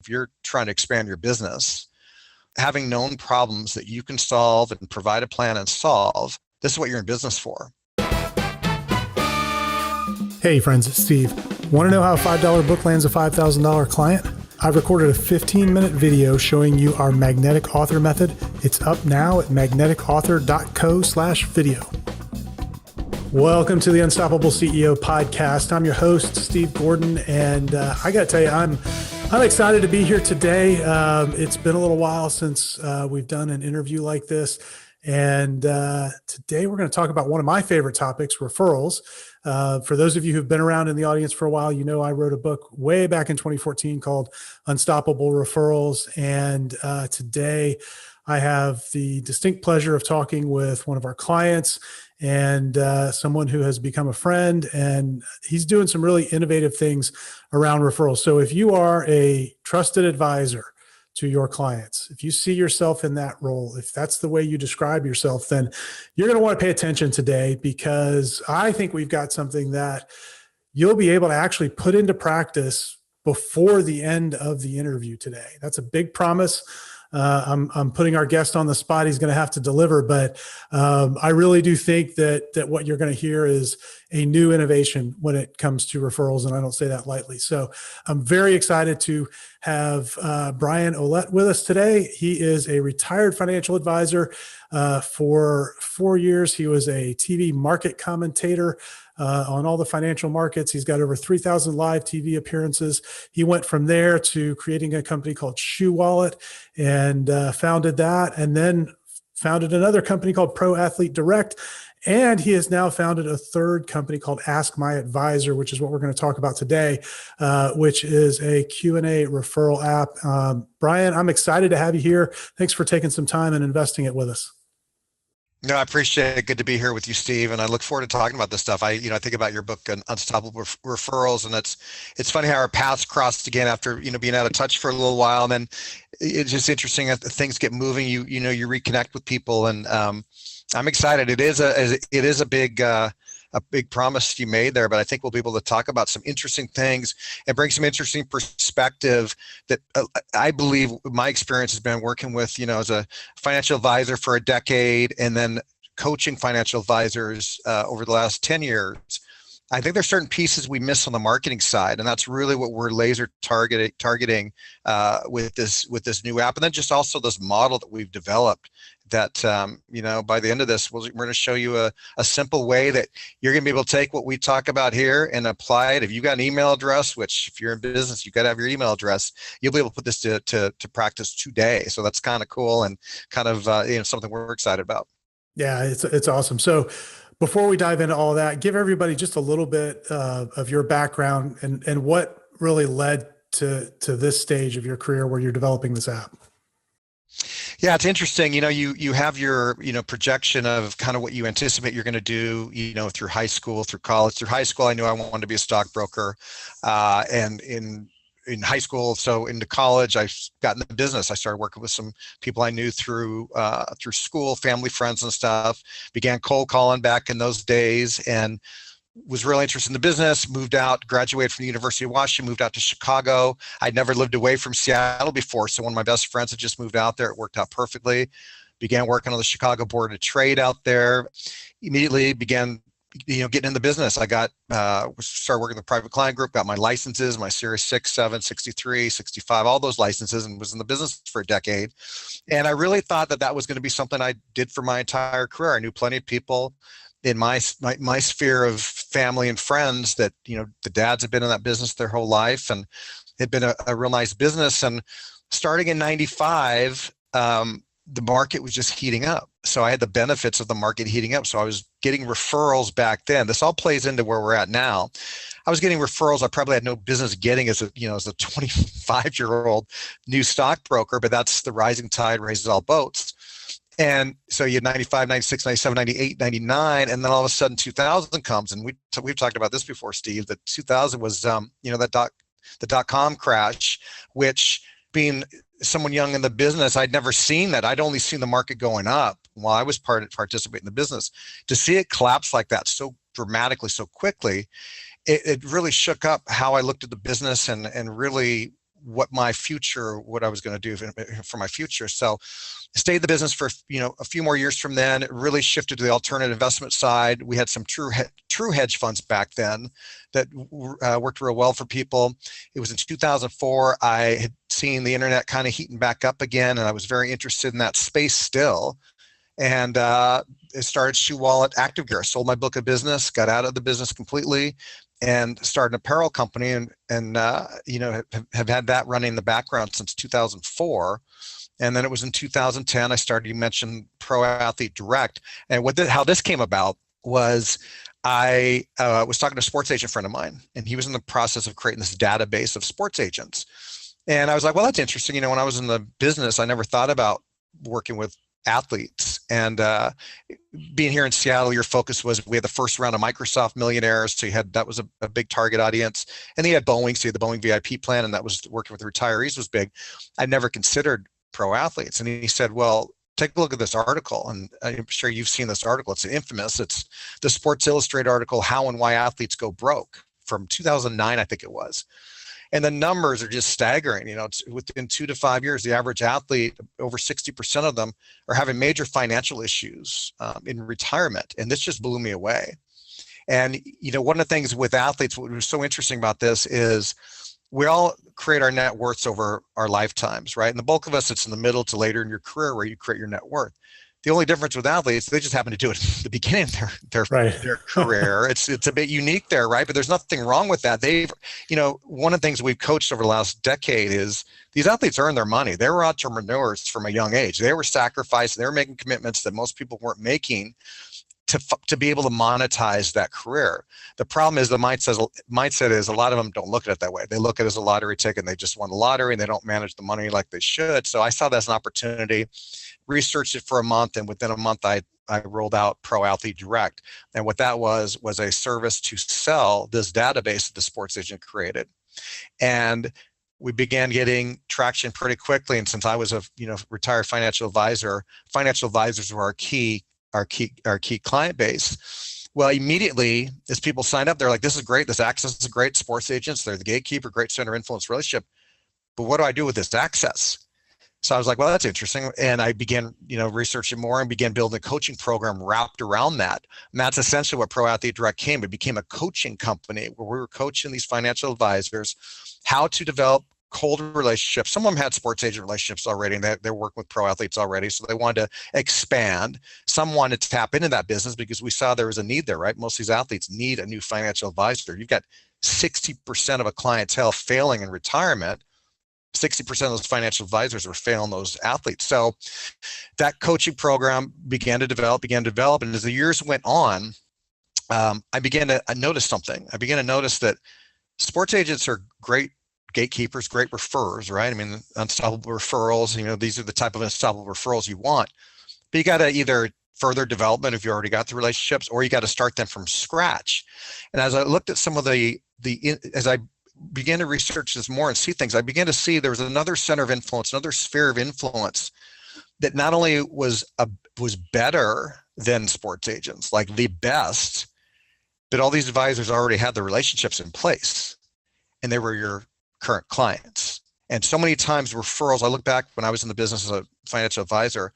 if you're trying to expand your business, having known problems that you can solve and provide a plan and solve, this is what you're in business for. Hey friends, it's Steve. Want to know how a $5 book lands a $5,000 client? I've recorded a 15-minute video showing you our magnetic author method. It's up now at magneticauthor.co/video. Welcome to the Unstoppable CEO podcast. I'm your host, Steve Gordon, and I got to tell you, I'm excited to be here today. It's been a little while since we've done an interview like this, and today we're going to talk about one of my favorite topics, referrals. For those of you who've been around in the audience for a while, you know I wrote a book way back in 2014 called Unstoppable Referrals, and today I have the distinct pleasure of talking with one of our clients and someone who has become a friend, and he's doing some really innovative things around referrals. So if you are a trusted advisor to your clients, if you see yourself in that role, if that's the way you describe yourself, then you're going to want to pay attention today, because I think we've got something that you'll be able to actually put into practice before the end of the interview today. That's a big promise. I'm putting our guest on the spot. He's going to have to deliver, but I really do think that what you're going to hear is a new innovation when it comes to referrals, and I don't say that lightly. So I'm very excited to have Brian Ouellette with us today. He is a retired financial advisor. For 4 years, he was a TV market commentator on all the financial markets. He's got over 3,000 live TV appearances. He went from there to creating a company called Ouellette and founded that, and then founded another company called Pro Athlete Direct. And he has now founded a third company called Ask My Advisor, which is what we're going to talk about today, which is a Q&A referral app. Brian, I'm excited to have you here. Thanks for taking some time and investing it with us. No, I appreciate it. Good to be here with you, Steve, and I look forward to talking about this stuff. I think about your book, Unstoppable Referrals, and it's funny how our paths crossed again after being out of touch for a little while, and then it's just interesting as things get moving. You reconnect with people, and I'm excited. It is a big promise you made there, but I think we'll be able to talk about some interesting things and bring some interesting perspective that I believe my experience has been working with, as a financial advisor for a decade and then coaching financial advisors over the last 10 years. I think there's certain pieces we miss on the marketing side, and that's really what we're laser targeting with this new app, and then just also this model that we've developed. That by the end of this, we're going to show you a simple way that you're going to be able to take what we talk about here and apply it. If you've got an email address, which if you're in business, you've got to have your email address, you'll be able to put this to practice today. So that's kind of cool and kind of something we're excited about. Yeah, it's awesome. So before we dive into all that, give everybody just a little bit of your background and what really led to this stage of your career where you're developing this app. Yeah, it's interesting. You have your, projection of kind of what you anticipate you're going to do, through high school, through college. Through high school, I knew I wanted to be a stockbroker. And in high school, so into college, I got in the business. I started working with some people I knew through school, family, friends and stuff. Began cold calling back in those days and was really interested in the business, moved out, graduated from the University of Washington, moved out to Chicago. I'd never lived away from Seattle before, so one of my best friends had just moved out there. It worked out perfectly. Began working on the Chicago Board of Trade out there. Immediately began, getting in the business. I started working in the private client group, got my licenses, my Series 6, 7, 63, 65, all those licenses, and was in the business for a decade. And I really thought that was going to be something I did for my entire career. I knew plenty of people in my sphere of family and friends that, the dads have been in that business their whole life and had been a real nice business. And starting in 95, the market was just heating up. So I had the benefits of the market heating up. So I was getting referrals back then. This all plays into where we're at now. I was getting referrals I probably had no business getting as a 25-year-old new stockbroker, but that's the rising tide raises all boats. And so you had 95, 96, 97, 98, 99, and then all of a sudden 2000 comes. And we've talked about this before, Steve, that 2000 was, the dot-com crash, which being someone young in the business, I'd never seen that. I'd only seen the market going up while I was participating in the business. To see it collapse like that so dramatically, so quickly, it really shook up how I looked at the business and really what I was going to do for my future. So I stayed in the business for, a few more years from then. It really shifted to the alternative investment side. We had some true hedge funds back then that worked real well for people. It was in 2004. I had seen the internet kind of heating back up again, and I was very interested in that space still. And it started Shoe Wallet Active Gear. I sold my book of business, got out of the business completely, and started an apparel company, and have had that running in the background since 2004. And then it was in 2010 I started. You mentioned Pro Athlete Direct, and how this came about was I was talking to a sports agent friend of mine, and he was in the process of creating this database of sports agents. And I was like, well, that's interesting. When I was in the business, I never thought about working with athletes. And being here in Seattle, your focus was, we had the first round of Microsoft millionaires. So that was a big target audience. And then you had Boeing, so you had the Boeing VIP plan, and that was working with retirees was big. I never considered pro athletes. And he said, well, take a look at this article. And I'm sure you've seen this article. It's infamous. It's the Sports Illustrated article, How and Why Athletes Go Broke, from 2009, I think it was. And the numbers are just staggering. It's within 2 to 5 years, the average athlete, over 60% of them are having major financial issues in retirement. And this just blew me away. And, one of the things with athletes, what was so interesting about this is we all create our net worths over our lifetimes, right? And the bulk of us, it's in the middle to later in your career where you create your net worth. The only difference with athletes, they just happen to do it at the beginning of their career. It's a bit unique there, right? But there's nothing wrong with that. One of the things we've coached over the last decade is these athletes earn their money. They were entrepreneurs from a young age. They were sacrificed. They were making commitments that most people weren't making to be able to monetize that career. The problem is the mindset is a lot of them don't look at it that way. They look at it as a lottery ticket, and they just won the lottery, and they don't manage the money like they should. So I saw that as an opportunity, researched it for a month, and within a month I rolled out Pro Athlete Direct. And what that was a service to sell this database that the sports agent created. And we began getting traction pretty quickly. And since I was a retired financial advisor, financial advisors were our key client base. Well, immediately as people signed up, they're like, this is great. This access is great. Sports agents, they're the gatekeeper, great center of influence relationship. But what do I do with this access? So I was like, well, that's interesting. And I began, researching more and began building a coaching program wrapped around that. And that's essentially what Pro Athlete Direct came. It became a coaching company where we were coaching these financial advisors how to develop cold relationships. Some of them had sports agent relationships already, and they're working with pro athletes already. So they wanted to expand. Some wanted to tap into that business because we saw there was a need there, right? Most of these athletes need a new financial advisor. You've got 60% of a clientele failing in retirement. 60% of those financial advisors were failing those athletes. So that coaching program began to develop. And as the years went on, I began to notice something. I began to notice that sports agents are great gatekeepers, great referrers, right? I mean, unstoppable referrals, these are the type of unstoppable referrals you want. But you got to either further development if you already got the relationships, or you got to start them from scratch. And as I looked at some of as I began to research this more and see things, I began to see there was another center of influence, another sphere of influence that not only was better than sports agents, like the best, but all these advisors already had the relationships in place, and they were your current clients. And so many times referrals, I look back when I was in the business as a financial advisor,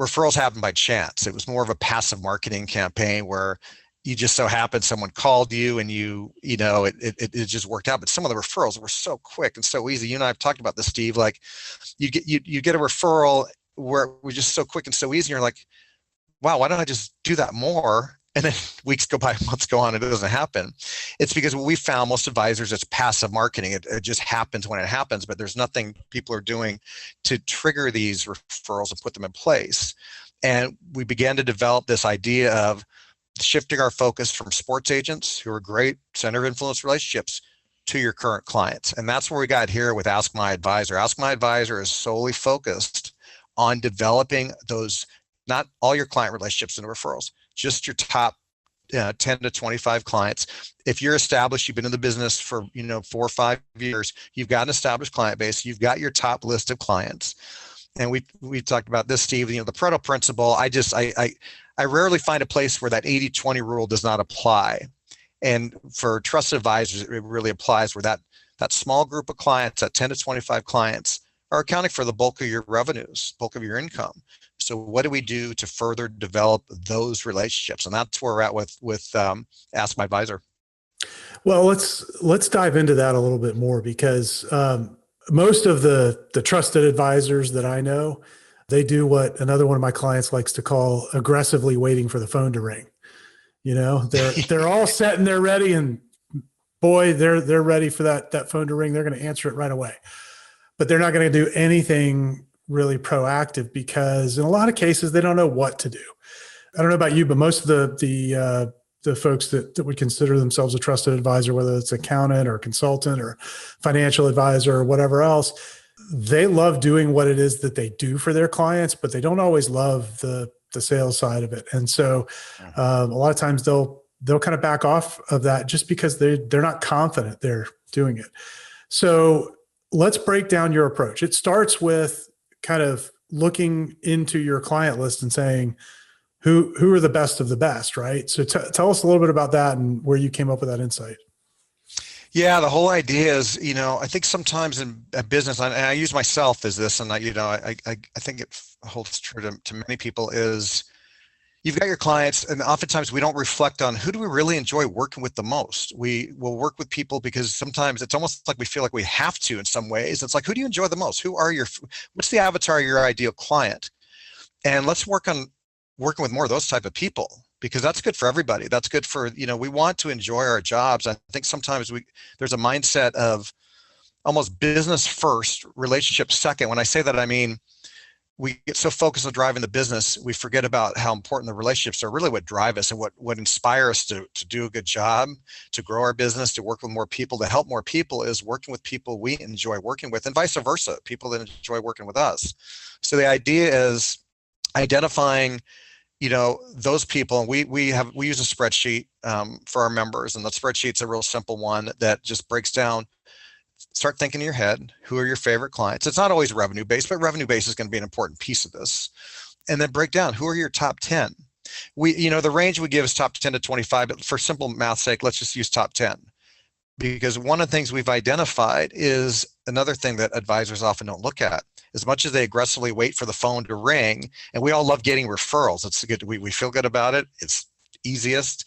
referrals happened by chance. It was more of a passive marketing campaign where you just so happened someone called you and it just worked out. But some of the referrals were so quick and so easy. You and I have talked about this, Steve. Like you get a referral where it was just so quick and so easy. And you're like, wow, why don't I just do that more? And then weeks go by, months go on, and it doesn't happen. It's because what we found, most advisors, it's passive marketing. It just happens when it happens, but there's nothing people are doing to trigger these referrals and put them in place. And we began to develop this idea of shifting our focus from sports agents, who are great center of influence relationships, to your current clients. And that's where we got here with Ask My Advisor. Ask My Advisor is solely focused on developing those, not all your client relationships and referrals, just your top 10 to 25 clients. If you're established, you've been in the business for 4 or 5 years, you've got an established client base, you've got your top list of clients. And we talked about this, Steve, the Pareto principle. I rarely find a place where that 80-20 rule does not apply. And for trusted advisors, it really applies, where that that small group of clients, that 10 to 25 clients, are accounting for the bulk of your revenues, bulk of your income. So what do we do to further develop those relationships? And that's where we're at with Ask My Advisor. Well, let's dive into that a little bit more, because most of the trusted advisors that I know, they do what another one of my clients likes to call aggressively waiting for the phone to ring. They're all set and they're ready, and boy, they're ready for that phone to ring. They're going to answer it right away, but they're not going to do anything really proactive, because in a lot of cases they don't know what to do. I don't know about you, but most of the folks that would consider themselves a trusted advisor, whether it's accountant or consultant or financial advisor or whatever else, they love doing what it is that they do for their clients, but they don't always love the sales side of it. And so a lot of times they'll kind of back off of that just because they're not confident they're doing it. So let's break down your approach. It starts with kind of looking into your client list and saying, who are the best of the best, right? So tell us a little bit about that and where you came up with that insight. Yeah, the whole idea is, I think sometimes in a business, and I use myself as this, and I think it holds true to many people, is you've got your clients, and oftentimes we don't reflect on who do we really enjoy working with the most. We will work with people because sometimes it's almost like we feel like we have to in some ways. It's like, who do you enjoy the most? What's the avatar of your ideal client? And let's work on working with more of those type of people, because that's good for everybody. That's good for, we want to enjoy our jobs. I think sometimes there's a mindset of almost business first, relationship second. When I say that, I mean, we get so focused on driving the business, we forget about how important the relationships are, really what drive us and what inspire us to do a good job, to grow our business, to work with more people, to help more people, is working with people we enjoy working with, and vice versa, people that enjoy working with us. So the idea is identifying those people, and we use a spreadsheet for our members, and the spreadsheet's a real simple one that just breaks down. Start thinking in your head, who are your favorite clients? It's not always revenue based, but revenue based is going to be an important piece of this. And then break down, who are your top 10? The range we give is top 10 to 25, but for simple math's sake, let's just use top 10. Because one of the things we've identified is another thing that advisors often don't look at. As much as they aggressively wait for the phone to ring, and we all love getting referrals. It's good. We feel good about it. It's easiest.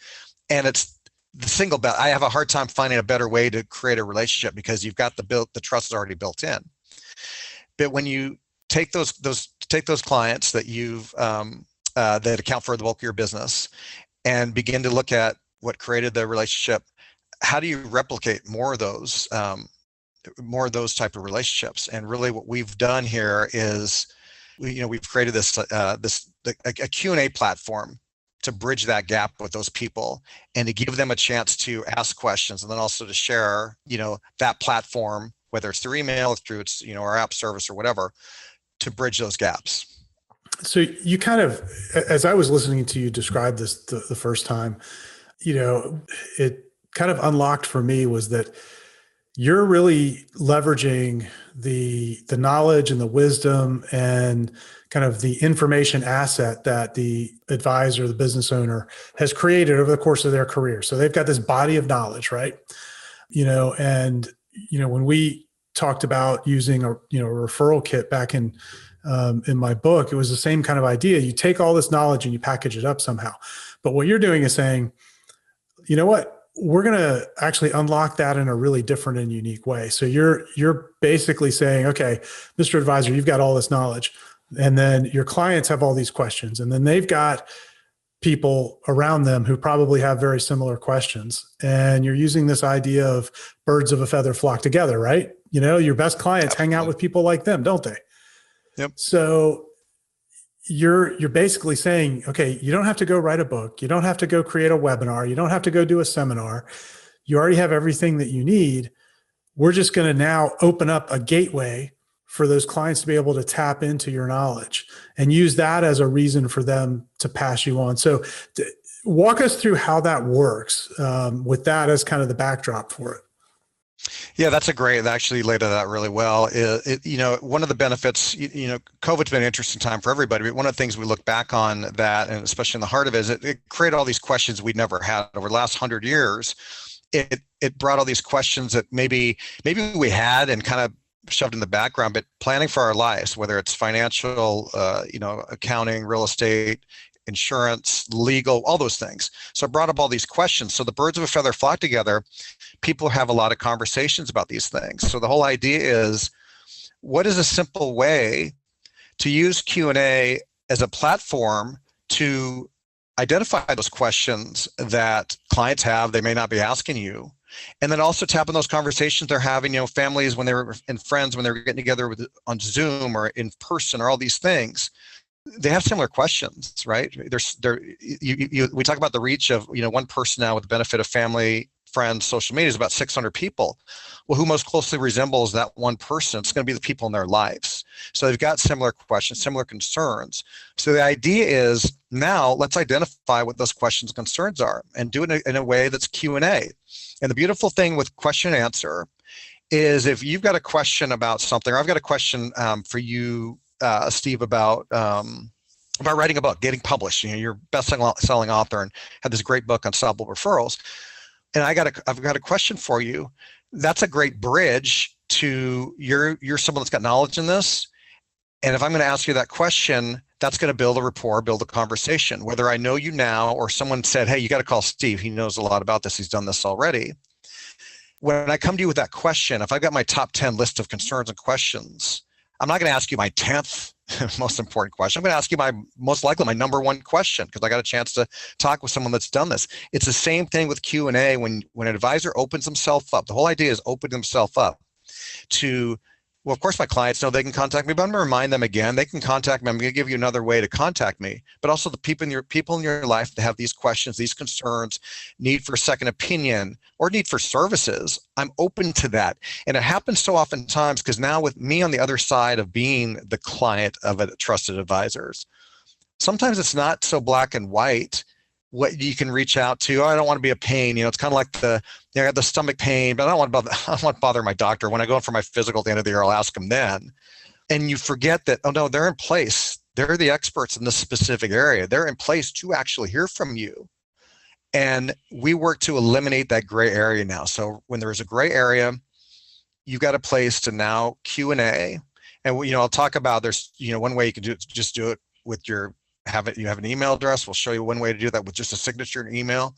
And it's the single best. I have a hard time finding a better way to create a relationship, because you've got the trust is already built in. But when you take those clients that you've that account for the bulk of your business, and begin to look at what created the relationship, how do you replicate more of those type of relationships? And really what we've done here is we've created this a Q&A platform to bridge that gap with those people, and to give them a chance to ask questions, and then also to share that platform, whether it's through email, through it's our app service or whatever, to bridge those gaps. So you kind of, as I was listening to you describe this the first time, it kind of unlocked for me was that you're really leveraging the knowledge and the wisdom and kind of the information asset that the advisor, the business owner, has created over the course of their career. So they've got this body of knowledge, right? When we talked about using a referral kit back in my book, it was the same kind of idea. You take all this knowledge and you package it up somehow. But what you're doing is saying, you know what? We're going to actually unlock that in a really different and unique way. So you're basically saying, okay, Mr. Advisor, you've got all this knowledge, and then your clients have all these questions, and then they've got people around them who probably have very similar questions. And you're using this idea of birds of a feather flock together, right? Your best clients hang out with people like them, don't they? Yep. So you're basically saying, okay, you don't have to go write a book. You don't have to go create a webinar. You don't have to go do a seminar. You already have everything that you need. We're just going to now open up a gateway for those clients to be able to tap into your knowledge and use that as a reason for them to pass you on. So walk us through how that works with that as kind of the backdrop for it. Yeah, that actually laid it out really well. One of the benefits, COVID's been an interesting time for everybody, but one of the things we look back on that, and especially in the heart of it, is it created all these questions we'd never had over the last 100 years. it brought all these questions that maybe we had and kind of shoved in the background, but planning for our lives, whether it's financial, accounting, real estate, insurance, legal, all those things. So it brought up all these questions. So the birds of a feather flock together. People have a lot of conversations about these things. So the whole idea is, what is a simple way to use Q&A as a platform to identify those questions that clients have, they may not be asking you, and then also tap in those conversations they're having, families when they were, and friends when they were getting together on Zoom or in person or all these things. They have similar questions, right? We talk about the reach of, one person now with the benefit of family, friends, social media is about 600 people. Well, who most closely resembles that one person? It's going to be the people in their lives. So they've got similar questions, similar concerns. So the idea is, now let's identify what those questions and concerns are and do it in a way that's Q&A. And the beautiful thing with question and answer is, if you've got a question about something, or I've got a question for you, Steve, about writing a book, getting published. You're best-selling author and had this great book on Unstoppable Referrals. And I've got a question for you. That's a great bridge to you're someone that's got knowledge in this. And if I'm going to ask you that question, that's going to build a rapport, build a conversation. Whether I know you now or someone said, hey, you got to call Steve. He knows a lot about this. He's done this already. When I come to you with that question, if I've got my top 10 list of concerns and questions, I'm not going to ask you my 10th most important question. I'm going to ask you most likely my number one question, because I got a chance to talk with someone that's done this. It's the same thing with Q&A. When an advisor opens himself up, the whole idea is opening himself up to, well, of course, my clients know they can contact me, but I'm going to remind them again, they can contact me. I'm going to give you another way to contact me, but also the people in your life that have these questions, these concerns, need for a second opinion or need for services. I'm open to that. And it happens so oftentimes because now with me on the other side of being the client of a trusted advisors, sometimes it's not so black and white what you can reach out to. Oh, I don't want to be a pain. It's kind of like I got the stomach pain, but I don't want to bother my doctor. When I go in for my physical at the end of the year, I'll ask them then. And you forget that, oh no, they're in place. They're the experts in this specific area. They're in place to actually hear from you. And we work to eliminate that gray area now. So when there's a gray area, you've got a place to now Q&A. And I'll talk about, there's one way you can do it, just do it with you have an email address. We'll show you one way to do that with just a signature and email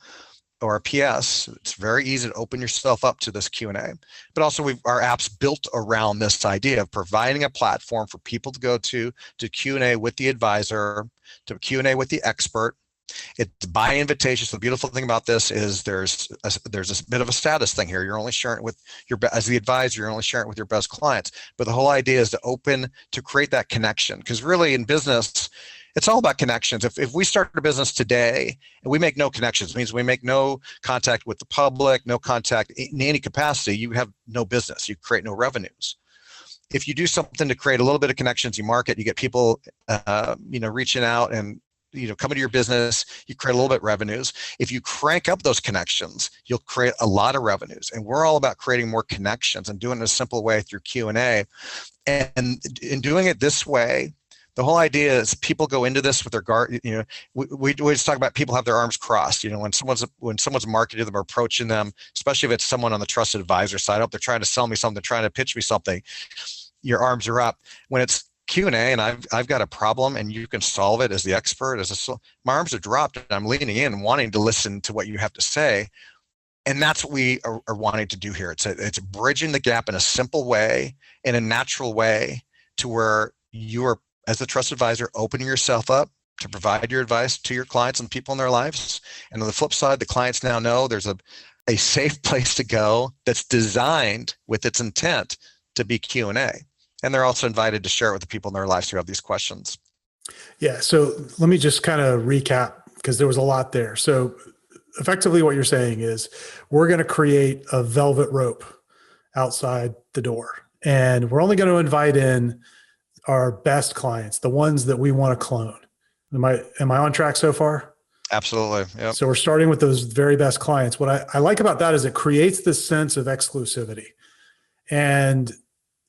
or a PS. It's very easy to open yourself up to this Q&A. But also our app's built around this idea of providing a platform for people to go to Q&A with the advisor, to Q&A with the expert. It's by invitation. So the beautiful thing about this is there's a bit of a status thing here. You're only sharing it with as the advisor, you're only sharing it with your best clients. But the whole idea is to create that connection. Because really in business, it's all about connections. If we start a business today and we make no connections, it means we make no contact with the public, no contact in any capacity, you have no business, you create no revenues. If you do something to create a little bit of connections, you market, you get people, reaching out and, coming to your business, you create a little bit of revenues. If you crank up those connections, you'll create a lot of revenues. And we're all about creating more connections and doing it in a simple way through Q&A. And in doing it this way, the whole idea is people go into this with their guard. We just talk about people have their arms crossed. When someone's marketing them or approaching them, especially if it's someone on the trusted advisor side, they're trying to sell me something, they're trying to pitch me something. Your arms are up. When it's Q&A and I've got a problem and you can solve it as the expert, my arms are dropped and I'm leaning in, wanting to listen to what you have to say. And that's what we are wanting to do here. It's bridging the gap in a simple way, in a natural way, to where you are, as the trusted advisor, opening yourself up to provide your advice to your clients and people in their lives. And on the flip side, the clients now know there's a safe place to go that's designed with its intent to be Q&A. And they're also invited to share it with the people in their lives who have these questions. Yeah. So let me just kind of recap, because there was a lot there. So effectively what you're saying is we're going to create a velvet rope outside the door, and we're only going to invite in our best clients, the ones that we want to clone. Am I on track so far? Absolutely. Yep. So we're starting with those very best clients. What I like about that is it creates this sense of exclusivity. And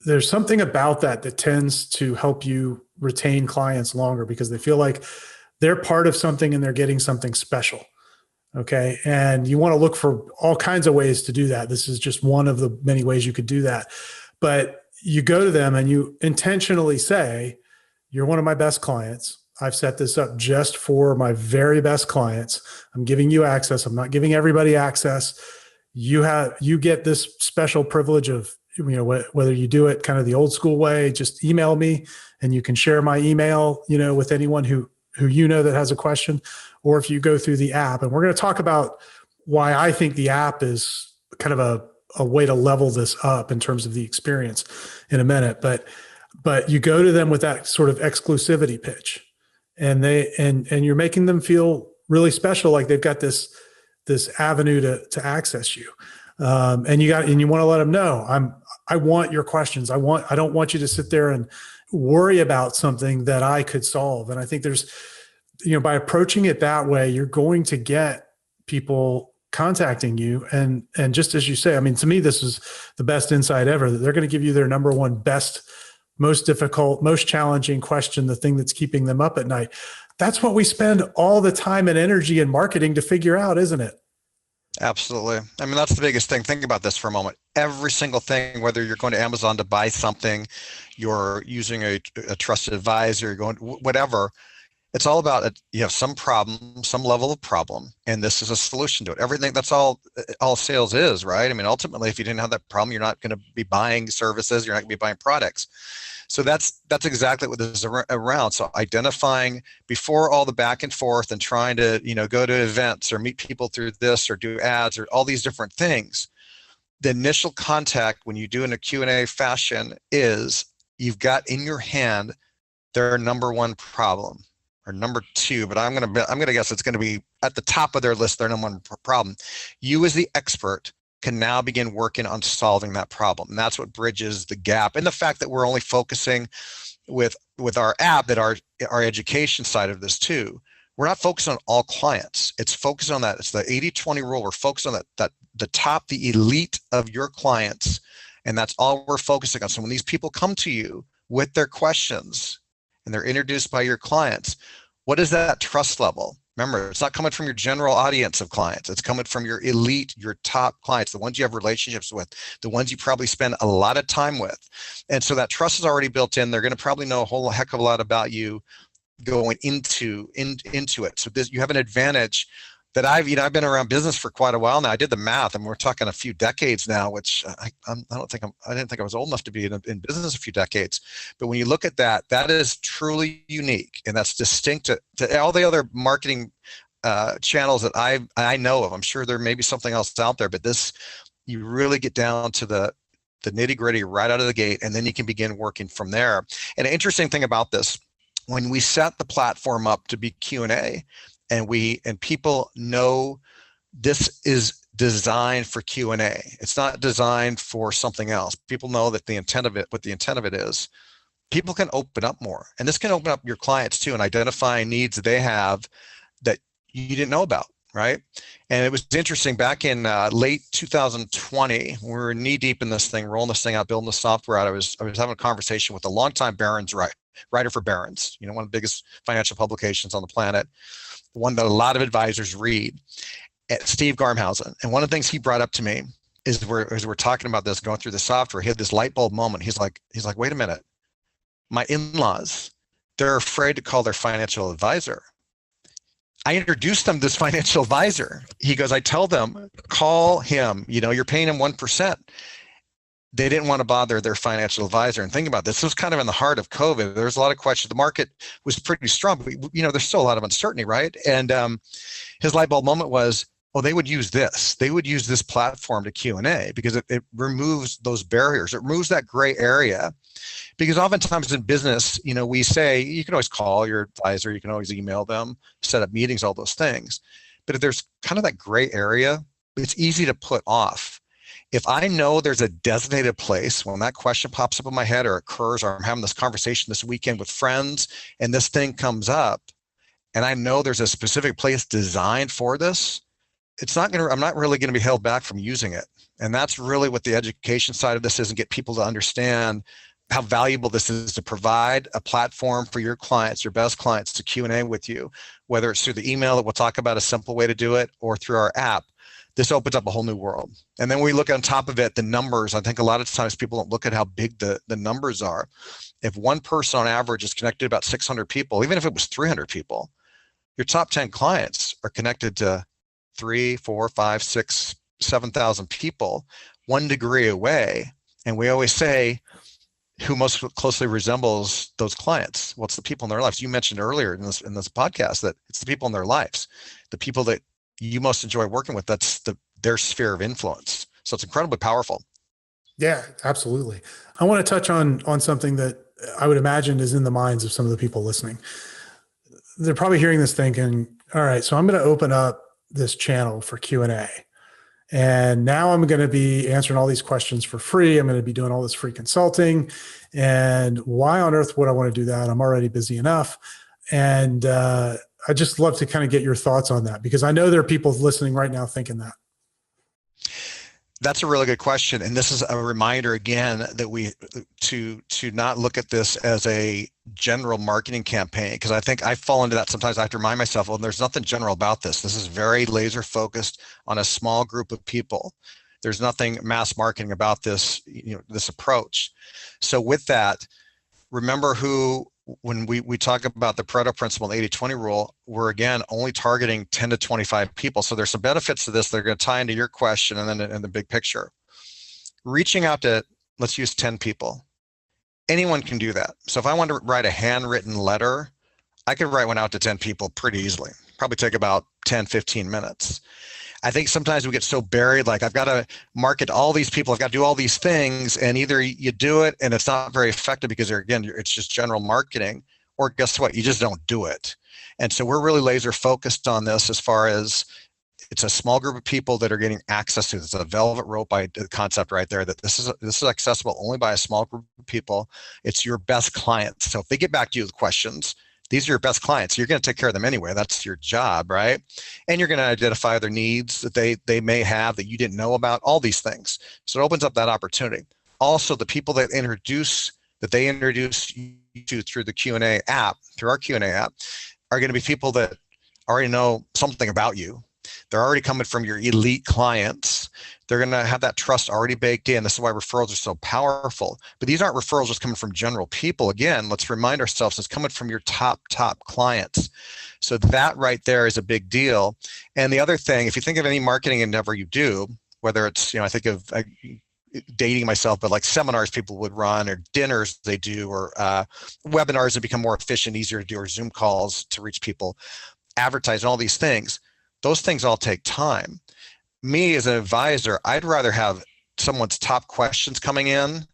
there's something about that tends to help you retain clients longer, because they feel like they're part of something and they're getting something special. Okay. And you want to look for all kinds of ways to do that. This is just one of the many ways you could do that. But you go to them and you intentionally say, you're one of my best clients. I've set this up just for my very best clients. I'm giving you access. I'm not giving everybody access. You get this special privilege of, whether you do it kind of the old school way, just email me and you can share my email, with anyone who that has a question, or if you go through the app. And we're going to talk about why I think the app is kind of a way to level this up in terms of the experience in a minute. But you go to them with that sort of exclusivity pitch, and you're making them feel really special, like they've got this avenue to access you. And you want to let them know, I want your questions. I don't want you to sit there and worry about something that I could solve. And I think there's, by approaching it that way, you're going to get people contacting you. And just as you say, I mean, to me, this is the best insight ever, that they're going to give you their number one best, most difficult, most challenging question, the thing that's keeping them up at night. That's what we spend all the time and energy in marketing to figure out, isn't it? Absolutely. I mean, that's the biggest thing. Think about this for a moment. Every single thing, whether you're going to Amazon to buy something, you're using a trusted advisor, you're going, whatever, it's all about, some problem, some level of problem. And this is a solution to it. Everything, that's all sales is, right? I mean, ultimately, if you didn't have that problem, you're not going to be buying services, you're not going to be buying products. So that's exactly what this is around. So identifying before all the back and forth and trying to, go to events or meet people through this or do ads or all these different things, the initial contact when you do in a Q&A fashion is you've got in your hand their number one problem or number two, but I'm going to guess it's going to be at the top of their list, their number one problem. You as the expert can now begin working on solving that problem. And that's what bridges the gap. And the fact that we're only focusing with our app, that our education side of this too, we're not focused on all clients. It's focused on that. It's the 80-20 rule. We're focused on that the top, the elite of your clients. And that's all we're focusing on. So when these people come to you with their questions and they're introduced by your clients, what is that trust level? Remember, it's not coming from your general audience of clients. It's coming from your elite, your top clients, the ones you have relationships with, the ones you probably spend a lot of time with. And so that trust is already built in. They're going to probably know a whole heck of a lot about you going into it. So you have an advantage that I've been around business for quite a while now. I did the math, and we're talking a few decades now, which I didn't think I was old enough to be in business a few decades. But when you look at that, that is truly unique, and that's distinct to all the other marketing channels that I know of. I'm sure there may be something else out there, but this, you really get down to the nitty gritty right out of the gate, and then you can begin working from there. And an interesting thing about this, when we set the platform up to be Q&A, and people know this is designed for Q&A. It's not designed for something else. People know that what the intent of it is. People can open up more, and this can open up your clients too, and identifying needs they have that you didn't know about, right? And it was interesting back in late 2020, we were knee deep in this thing, rolling this thing out, building the software out. I was having a conversation with a longtime Barron's writer for Barron's, one of the biggest financial publications on the planet, one that a lot of advisors read, Steve Garmhausen. And one of the things he brought up to me is as we're talking about this, going through the software, he had this light bulb moment. He's like, wait a minute, my in-laws, they're afraid to call their financial advisor. I introduced them to this financial advisor. He goes, I tell them, call him, you're paying him 1%. They didn't want to bother their financial advisor. And think about this was kind of in the heart of COVID. There was a lot of questions. The market was pretty strong, but there's still a lot of uncertainty, right? And his light bulb moment was, they would use this. They would use this platform to Q&A because it removes those barriers. It removes that gray area. Because oftentimes in business, we say you can always call your advisor, you can always email them, set up meetings, all those things. But if there's kind of that gray area, it's easy to put off. If I know there's a designated place when that question pops up in my head or occurs, or I'm having this conversation this weekend with friends and this thing comes up, and I know there's a specific place designed for this, I'm not really going to be held back from using it. And that's really what the education side of this is, and get people to understand how valuable this is to provide a platform for your clients, your best clients, to Q&A with you, whether it's through the email that we'll talk about a simple way to do it, or through our app. This opens up a whole new world. And then we look on top of it, the numbers. I think a lot of times people don't look at how big the numbers are. If one person on average is connected to about 600 people, even if it was 300 people, your top 10 clients are connected to 3, 4, 5, 6, 7,000 people, 1 degree away. And we always say, who most closely resembles those clients? What's the people in their lives? You mentioned earlier in this podcast that it's the people in their lives, the people that you most enjoy working with. That's their sphere of influence. So it's incredibly powerful. Yeah, absolutely. I want to touch on something that I would imagine is in the minds of some of the people listening. They're probably hearing this thinking, all right, so I'm going to open up this channel for Q&A. And now I'm going to be answering all these questions for free. I'm going to be doing all this free consulting. And why on earth would I want to do that? I'm already busy enough. And I just love to kind of get your thoughts on that, because I know there are people listening right now thinking that. That's a really good question. And this is a reminder again that we to not look at this as a general marketing campaign, because I think I fall into that sometimes. I have to remind myself, well, there's nothing general about this. This is very laser focused on a small group of people. There's nothing mass marketing about this, this approach. So with that, remember when we talk about the Pareto principle, the 80-20 rule, we're again only targeting 10 to 25 people. So there's some benefits to this that are going to tie into your question and then in the big picture. Reaching out to, let's use 10 people. Anyone can do that. So if I want to write a handwritten letter, I could write one out to 10 people pretty easily. Probably take about 10, 15 minutes. I think sometimes we get so buried, like I've got to market all these people, I've got to do all these things, and either you do it and it's not very effective because it's just general marketing, or guess what, you just don't do it. And so we're really laser focused on this as far as it's a small group of people that are getting access to this. It's a velvet rope concept right there, that this is accessible only by a small group of people. It's your best clients. So if they get back to you with questions, these are your best clients. You're going to take care of them anyway. That's your job, right? And you're going to identify their needs that they may have that you didn't know about, all these things. So it opens up that opportunity. Also, the people that they introduce you to through the Q&A app, through our Q&A app, are going to be people that already know something about you. They're already coming from your elite clients. They're going to have that trust already baked in. This is why referrals are so powerful. But these aren't referrals just coming from general people. Again, let's remind ourselves it's coming from your top clients. So that right there is a big deal. And the other thing, if you think of any marketing endeavor you do, whether it's, I think of dating myself, but like seminars people would run, or dinners they do, or webinars that become more efficient, easier to do, or Zoom calls to reach people, advertise, all these things. Those things all take time. Me as an advisor, I'd rather have someone's top questions coming in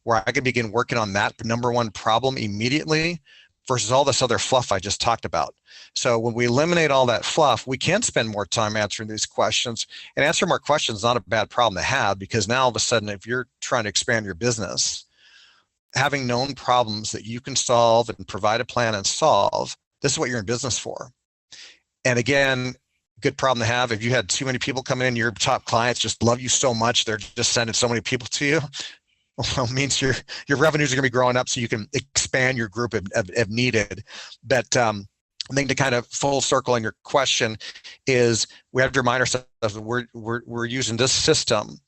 where I could begin working on that number one problem immediately versus all this other fluff I just talked about. So when we eliminate all that fluff, we can spend more time answering these questions. And answering more questions is not a bad problem to have, because now all of a sudden, if you're trying to expand your business, having known problems that you can solve and provide a plan and solve, this is what you're in business for. And again, good problem to have. If you had too many people come in, your top clients just love you so much, they're just sending so many people to you, well, it means your revenues are going to be growing up so you can expand your group if needed. But I think to kind of full circle in your question is we have to remind ourselves that we're using this system.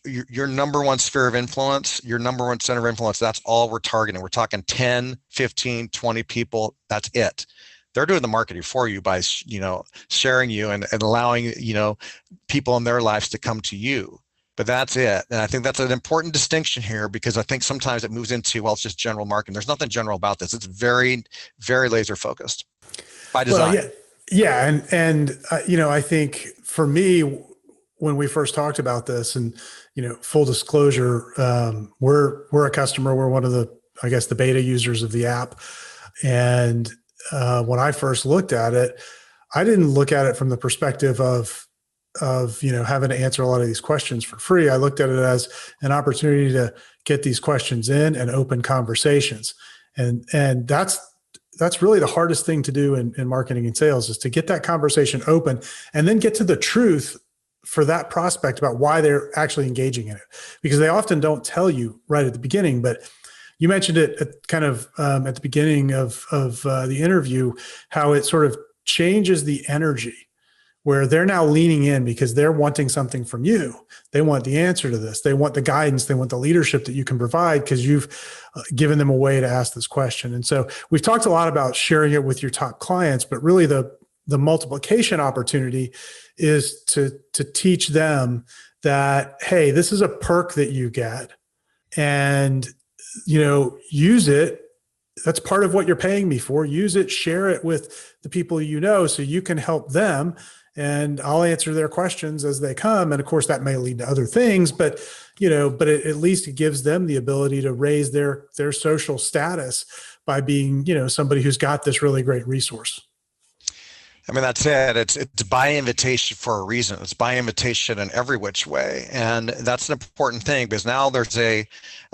Your number one sphere of influence, your number one center of influence, that's all we're targeting. We're talking 10, 15, 20 people. That's it. They're doing the marketing for you by, sharing you and allowing, people in their lives to come to you. But that's it. And I think that's an important distinction here, because I think sometimes it moves into, well, it's just general marketing. There's nothing general about this. It's very, very laser focused by design. Well, yeah. And I think for me, when we first talked about this, and, full disclosure, we're a customer. We're one of the beta users of the app. And when I first looked at it, I didn't look at it from the perspective of having to answer a lot of these questions for free. I looked at it as an opportunity to get these questions in and open conversations. And that's really the hardest thing to do in marketing and sales, is to get that conversation open and then get to the truth for that prospect about why they're actually engaging in it, because they often don't tell you right at the beginning. But you mentioned it at kind of at the beginning of the interview, how it sort of changes the energy, where they're now leaning in because they're wanting something from you. They want the answer to this. They want the guidance. They want the leadership that you can provide because you've given them a way to ask this question. And so we've talked a lot about sharing it with your top clients, but really the multiplication opportunity is to teach them that, hey, this is a perk that you get, and use it. That's part of what you're paying me for. Use it, share it with the people so you can help them, and I'll answer their questions as they come. And of course, that may lead to other things, but at least it gives them the ability to raise their social status by being, somebody who's got this really great resource. I mean, that's it. It's by invitation for a reason. It's by invitation in every which way. And that's an important thing, because now there's a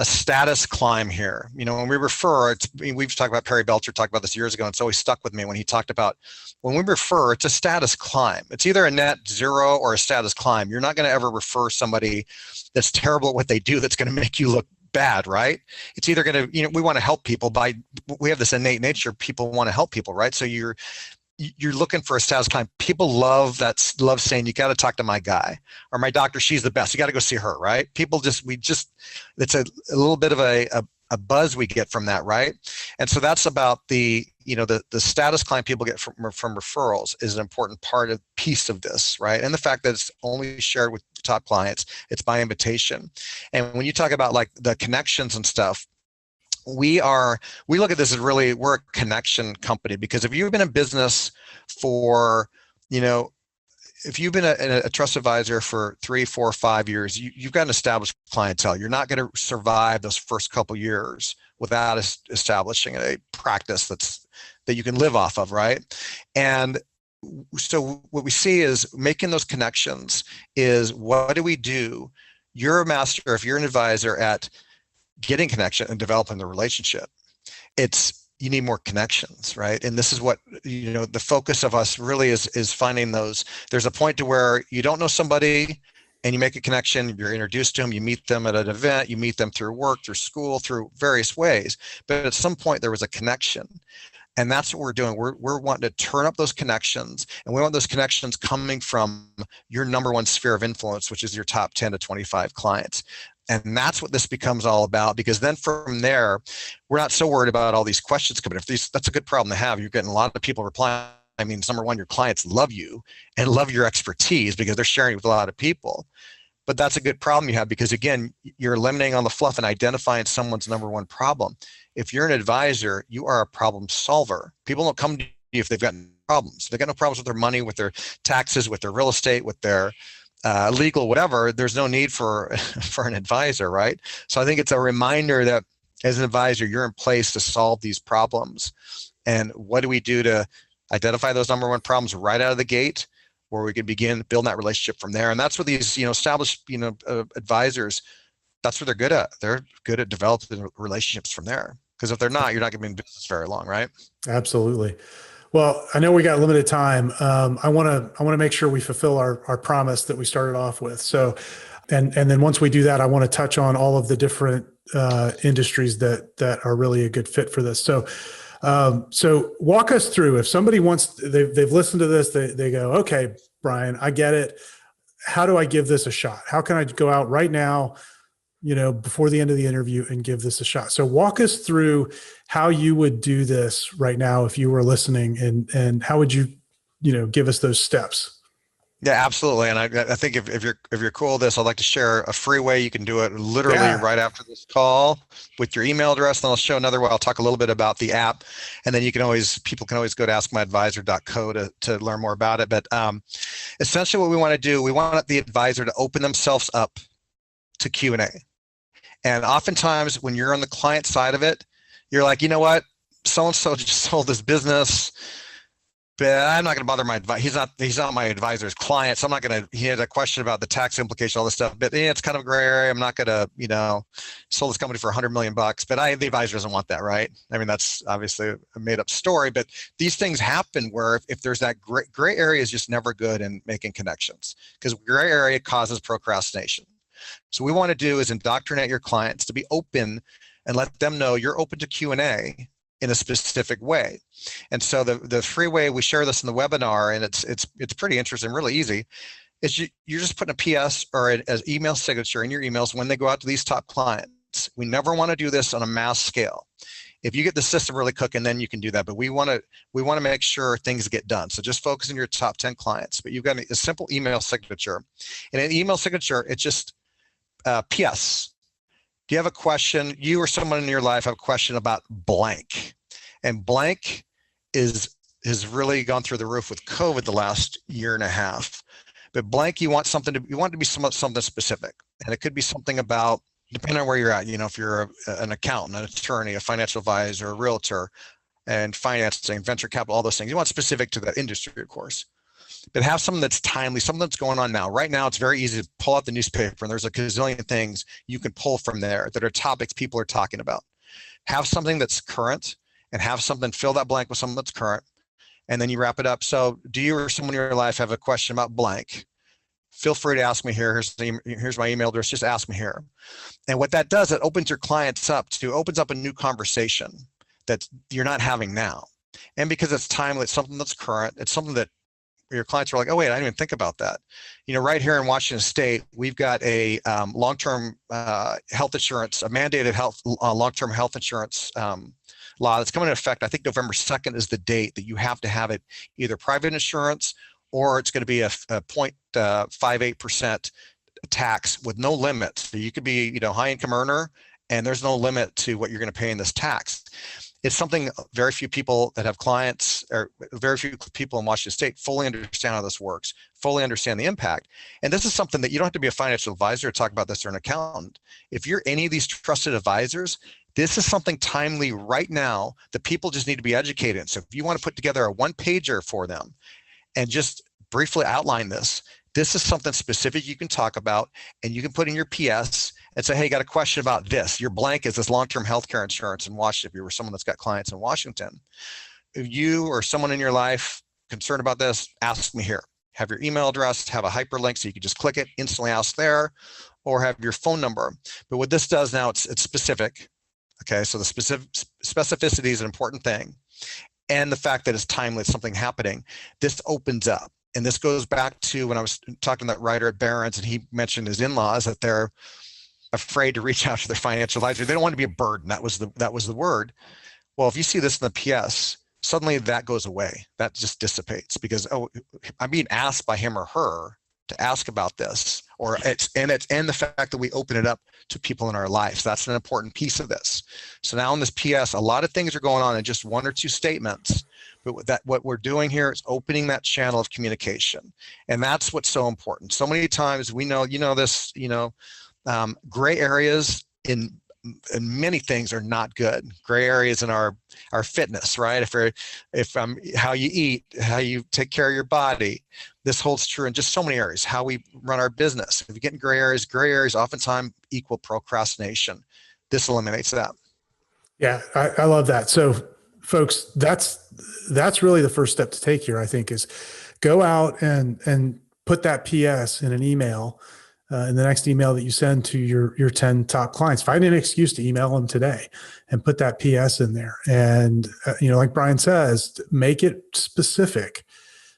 status climb here. When we refer, we've talked about Perry Belcher, talked about this years ago, and it's always stuck with me when he talked about when we refer, it's a status climb. It's either a net zero or a status climb. You're not going to ever refer somebody that's terrible at what they do that's going to make you look bad, right? It's either going to, we want to help people we have this innate nature. People want to help people, right? So you're looking for a status climb. People love saying, you got to talk to my guy or my doctor. She's the best. You got to go see her, right? People it's a little bit of a buzz we get from that, right? And so that's about the status climb people get from referrals is an important piece of this, right? And the fact that it's only shared with top clients, it's by invitation. And when you talk about like the connections and stuff, we look at this as we're a connection company, because if you've been in business for, if you've been a trust advisor for 3, 4, 5 years, you've got an established clientele. You're not going to survive those first couple years without establishing a practice that you can live off of, right? And so what we see is making those connections is, what do we do? You're a master, if you're an advisor, at getting connection and developing the relationship. You need more connections, right? And this is what, the focus of us really is finding those. There's a point to where you don't know somebody and you make a connection, you're introduced to them, you meet them at an event, you meet them through work, through school, through various ways. But at some point there was a connection. And that's what we're doing. We're wanting to turn up those connections, and we want those connections coming from your number one sphere of influence, which is your top 10 to 25 clients. And that's what this becomes all about, because then from there, we're not so worried about all these questions coming. That's a good problem to have. You're getting a lot of people replying. I mean, number one, your clients love you and love your expertise because they're sharing it with a lot of people. But that's a good problem you have, because again, you're eliminating all the fluff and identifying someone's number one problem. If you're an advisor, you are a problem solver. People don't come to you if they've got problems. If they've got no problems with their money, with their taxes, with their real estate, with their legal, whatever. There's no need for an advisor, right? So I think it's a reminder that as an advisor, you're in place to solve these problems. And what do we do to identify those number one problems right out of the gate, where we can begin building that relationship from there? And that's what these established advisors, that's what they're good at. They're good at developing relationships from there. Because if they're not, you're not going to be in business very long, right? Absolutely. Well, I know we got limited time. I want to make sure we fulfill our promise that we started off with. So, and then once we do that, I want to touch on all of the different industries that are really a good fit for this. So, walk us through. If somebody they've listened to this, they go, okay, Brian, I get it. How do I give this a shot? How can I go out right now, before the end of the interview, and give this a shot? So walk us through how you would do this right now if you were listening, and how would you, give us those steps? Yeah, absolutely. And I think if you're cool with this, I'd like to share a free way you can do it literally right after this call with your email address. Then I'll show another way. I'll talk a little bit about the app, and then people can always go to askmyadvisor.co to learn more about it. But essentially what we want to do, we want the advisor to open themselves up to Q&A. And oftentimes when you're on the client side of it, you're like, you know what? So-and-so just sold this business. but I'm not going to bother my advisor. He's not my advisor's client. So I'm not going to, he had a question about the tax implication, all this stuff, but it's kind of a gray area. I'm not going to, sold this company for $100 million, but the advisor doesn't want that, right? I mean, that's obviously a made up story, but these things happen where if there's that gray area is just never good in making connections, because gray area causes procrastination. So what we want to do is indoctrinate your clients to be open and let them know you're open to Q&A in a specific way. And so the free way we share this in the webinar, and it's pretty interesting, really easy, is you're just putting a PS or an email signature in your emails when they go out to these top clients. We never want to do this on a mass scale. If you get the system really cooking, then you can do that. But we want to make sure things get done. So just focus on your top 10 clients. But you've got a simple email signature. And an email signature, it's just PS. Do you have a question? You or someone in your life have a question about blank, and blank has really gone through the roof with COVID the last year and a half. But blank, you want it to be something specific, and it could be something about, depending on where you're at. If you're an accountant, an attorney, a financial advisor, a realtor, and financing, venture capital, all those things. You want specific to that industry, of course. But have something that's timely, something that's going on now. Right now, it's very easy to pull out the newspaper, and there's a gazillion things you can pull from there that are topics people are talking about. Have something that's current, and have something, fill that blank with something that's current, and then you wrap it up. So do you or someone in your life have a question about blank? Feel free to ask me here. Here's my email address. Just ask me here. And what that does, it opens your clients up opens up a new conversation that you're not having now. And because it's timely, it's something that's current, it's something that your clients are like, oh wait, I didn't even think about that. Right here in Washington State, we've got a long-term health insurance, a mandated long-term health insurance law that's coming into effect. I think November 2nd is the date that you have to have it either private insurance, or it's going to be a 0.58% tax with no limit. So you could be, high income earner, and there's no limit to what you're going to pay in this tax. It's something very few people that have clients, or very few people in Washington State fully understand how this works, fully understand the impact. And this is something that you don't have to be a financial advisor to talk about this, or an accountant. If you're any of these trusted advisors, this is something timely right now that people just need to be educated in. So if you want to put together a one-pager for them and just briefly outline this is something specific you can talk about, and you can put in your PS and say, hey, got a question about this. Your blank is this long-term healthcare insurance in Washington. If you were someone that's got clients in Washington, if you or someone in your life concerned about this, ask me here. Have your email address, have a hyperlink so you can just click it, instantly ask there, or have your phone number. But what this does now, it's specific. Okay, so the specificity is an important thing. And the fact that it's timely, it's something happening, this opens up. And this goes back to when I was talking to that writer at Barron's, and he mentioned his in-laws, that they're afraid to reach out to their financial advisor. They don't want to be a burden. That was the word. Well, if you see this in the PS, suddenly that goes away. That just dissipates, because, oh, I'm being asked by him or her to ask about this, and the fact that we open it up to people in our lives. That's an important piece of this. So now in this PS, a lot of things are going on in just one or two statements. But what we're doing here is opening that channel of communication. And that's what's so important. So many times we know, this, gray areas in many things are not good. Gray areas in our fitness, right? If how you eat, how you take care of your body. This holds true in just so many areas, how we run our business. If you get in gray areas oftentimes equal procrastination. This eliminates that. Yeah, I love that. So folks, that's really the first step to take here, I think, is go out and put that PS in an email, in the next email that you send to your 10 top clients. Find an excuse to email them today and put that PS in there. And, like Brian says, make it specific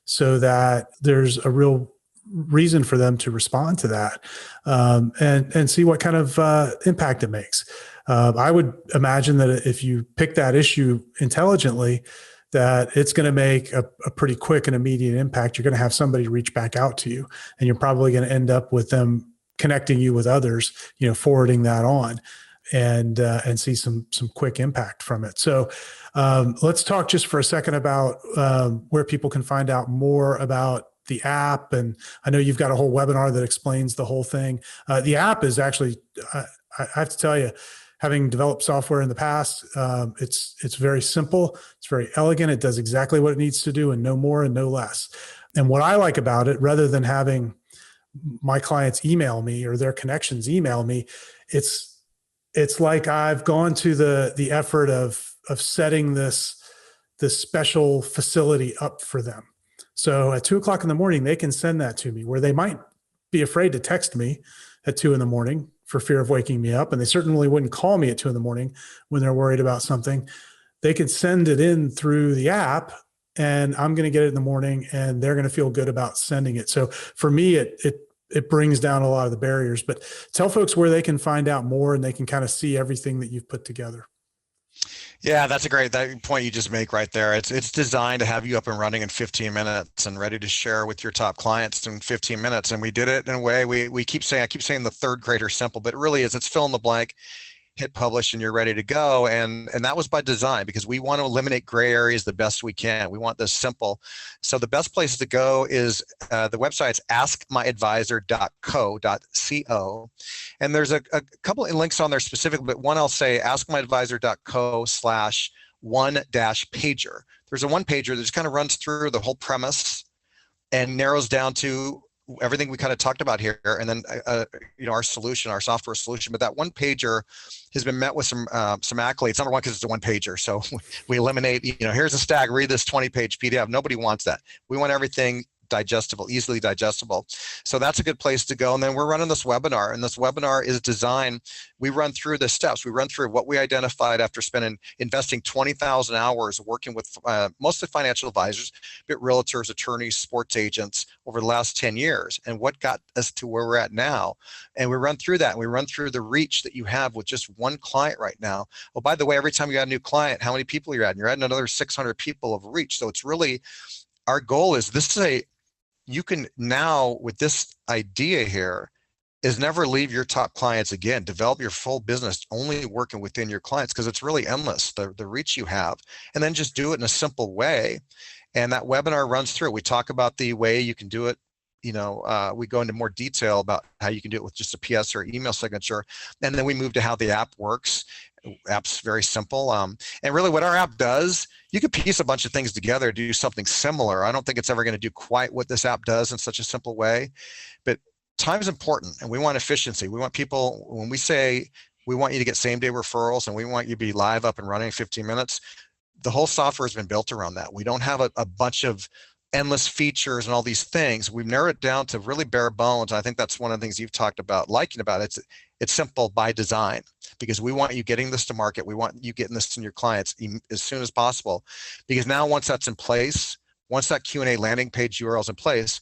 so that there's a real reason for them to respond to that, and see what kind of impact it makes. I would imagine that if you pick that issue intelligently, that it's going to make a pretty quick and immediate impact. You're going to have somebody reach back out to you, and you're probably going to end up with them connecting you with others, forwarding that on, and see some quick impact from it. So let's talk just for a second about where people can find out more about the app. And I know you've got a whole webinar that explains the whole thing. The app is actually, I have to tell you, having developed software in the past, it's very simple. It's very elegant. It does exactly what it needs to do and no more and no less. And what I like about it, rather than having my clients email me or their connections email me, it's like I've gone to the effort of setting this special facility up for them. So at 2:00 in the morning, they can send that to me, where they might be afraid to text me at 2 in the morning for fear of waking me up. And they certainly wouldn't call me at 2 in the morning when they're worried about something. They could send it in through the app, and I'm going to get it in the morning, and they're going to feel good about sending it. So for me, it brings down a lot of the barriers. But tell folks where they can find out more and they can kind of see everything that you've put together. Yeah, that's a great point you just make right there. It's designed to have you up and running in 15 minutes and ready to share with your top clients in 15 minutes. And we did it in a way I keep saying the third grader simple, but it really is. It's fill in the blank, hit publish, and you're ready to go. And that was by design, because we want to eliminate gray areas the best we can. We want this simple. So the best place to go is the website's askmyadvisor.co.co. And there's a couple of links on there specifically, but one I'll say askmyadvisor.co/1-pager. There's a one pager that just kind of runs through the whole premise and narrows down to everything we kind of talked about here, and then our solution, our software solution. But that one pager has been met with some accolades. Number one, because it's a one pager, so we eliminate. Here's a stack. Read this 20-page PDF. Nobody wants that. We want everything digestible, easily digestible. So that's a good place to go. And then we're running this webinar, and this webinar is designed. We run through the steps. We run through what we identified after investing 20,000 hours working with mostly financial advisors, but realtors, attorneys, sports agents over the last 10 years, and what got us to where we're at now. And we run through that, and we run through the reach that you have with just one client right now. Oh, by the way, every time you add a new client, how many people you're adding? You're adding another 600 people of reach. So it's really, our goal is you can now, with this idea here, is never leave your top clients again. Develop your full business only working within your clients, because it's really endless, the reach you have. And then just do it in a simple way. And that webinar runs through. We talk about the way you can do it. We go into more detail about how you can do it with just a PS or email signature. And then we move to how the app works. App's very simple. And really what our app does, you could piece a bunch of things together to do something similar. I don't think it's ever going to do quite what this app does in such a simple way, but time is important, and we want efficiency. We want people, when we say we want you to get same-day referrals and we want you to be live, up and running in 15 minutes, the whole software has been built around that. We don't have a bunch of endless features and all these things. We've narrowed it down to really bare bones. I think that's one of the things you've talked about, liking about it. It's simple by design, because we want you getting this to market. We want you getting this to your clients as soon as possible, because now once that's in place, once that Q&A landing page URL is in place,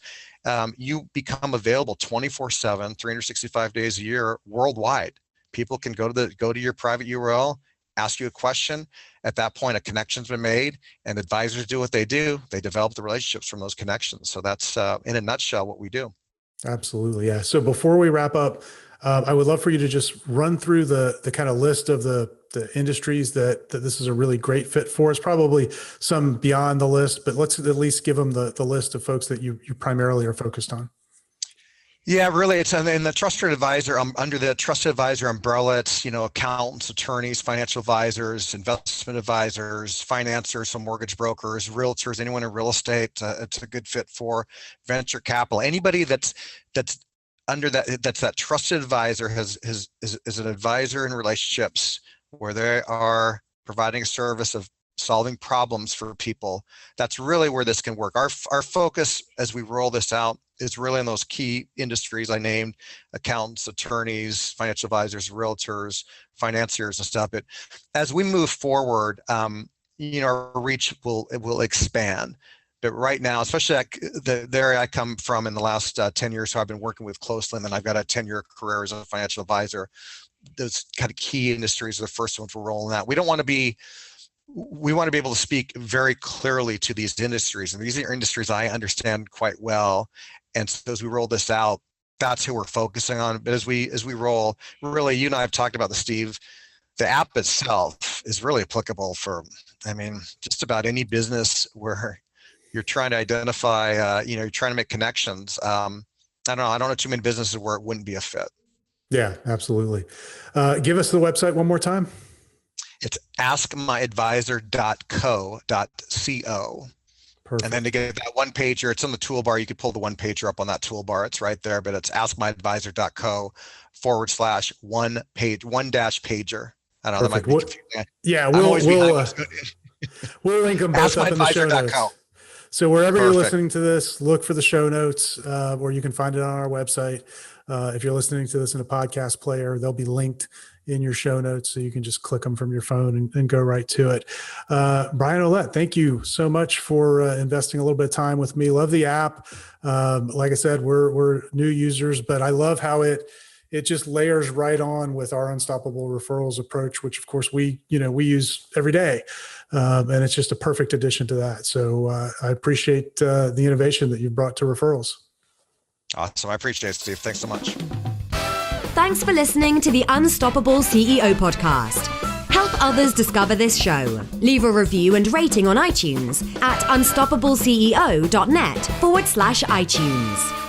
you become available 24/7, 365 days a year worldwide. People can go to your private URL, ask you a question. At that point, a connection's been made, and advisors do what they do. They develop the relationships from those connections. So that's in a nutshell what we do. Absolutely. Yeah. So before we wrap up, I would love for you to just run through the kind of list of the industries that this is a really great fit for. It's probably some beyond the list, but let's at least give them the list of folks that you primarily are focused on. Yeah, really, it's in the trusted advisor. Under the trusted advisor umbrella, it's accountants, attorneys, financial advisors, investment advisors, financiers, so mortgage brokers, realtors, anyone in real estate. It's a good fit for venture capital. Anybody that's under that trusted advisor is an advisor in relationships where they are providing a service of solving problems for people. That's really where this can work. Our focus as we roll this out is really in those key industries I named: accountants, attorneys, financial advisors, realtors, financiers, and stuff. But as we move forward, our reach will expand. But right now, especially the area I come from in the last 10 years, so I've been working with closely, and then I've got a 10-year career as a financial advisor. Those kind of key industries are the first ones we're rolling out. We want to be able to speak very clearly to these industries, and these are industries I understand quite well. And so as we roll this out, that's who we're focusing on. But as we roll, really, you and I have talked about this, Steve. The app itself is really applicable for, just about any business where you're trying to identify, you're trying to make connections. I don't know too many businesses where it wouldn't be a fit. Yeah, absolutely. Give us the website one more time. It's askmyadvisor.co.co. Perfect. And then to get that one pager, it's on the toolbar. You could pull the one pager up on that toolbar. It's right there, but it's askmyadvisor.co/one dash pager. I don't know, that might be confusing. Yeah, we'll link them both up in the show notes. So wherever you're listening to this, look for the show notes, or you can find it on our website. If you're listening to this in a podcast player, they'll be linked in your show notes, so you can just click them from your phone and go right to it. Brian Ouellette, thank you so much for investing a little bit of time with me. Love the app. Like I said, we're new users, but I love how it just layers right on with our Unstoppable Referrals approach, which of course we use every day. And it's just a perfect addition to that. So I appreciate the innovation that you've brought to referrals. Awesome. I appreciate it, Steve. Thanks so much. Thanks for listening to the Unstoppable CEO podcast. Help others discover this show. Leave a review and rating on iTunes at unstoppableceo.net/iTunes.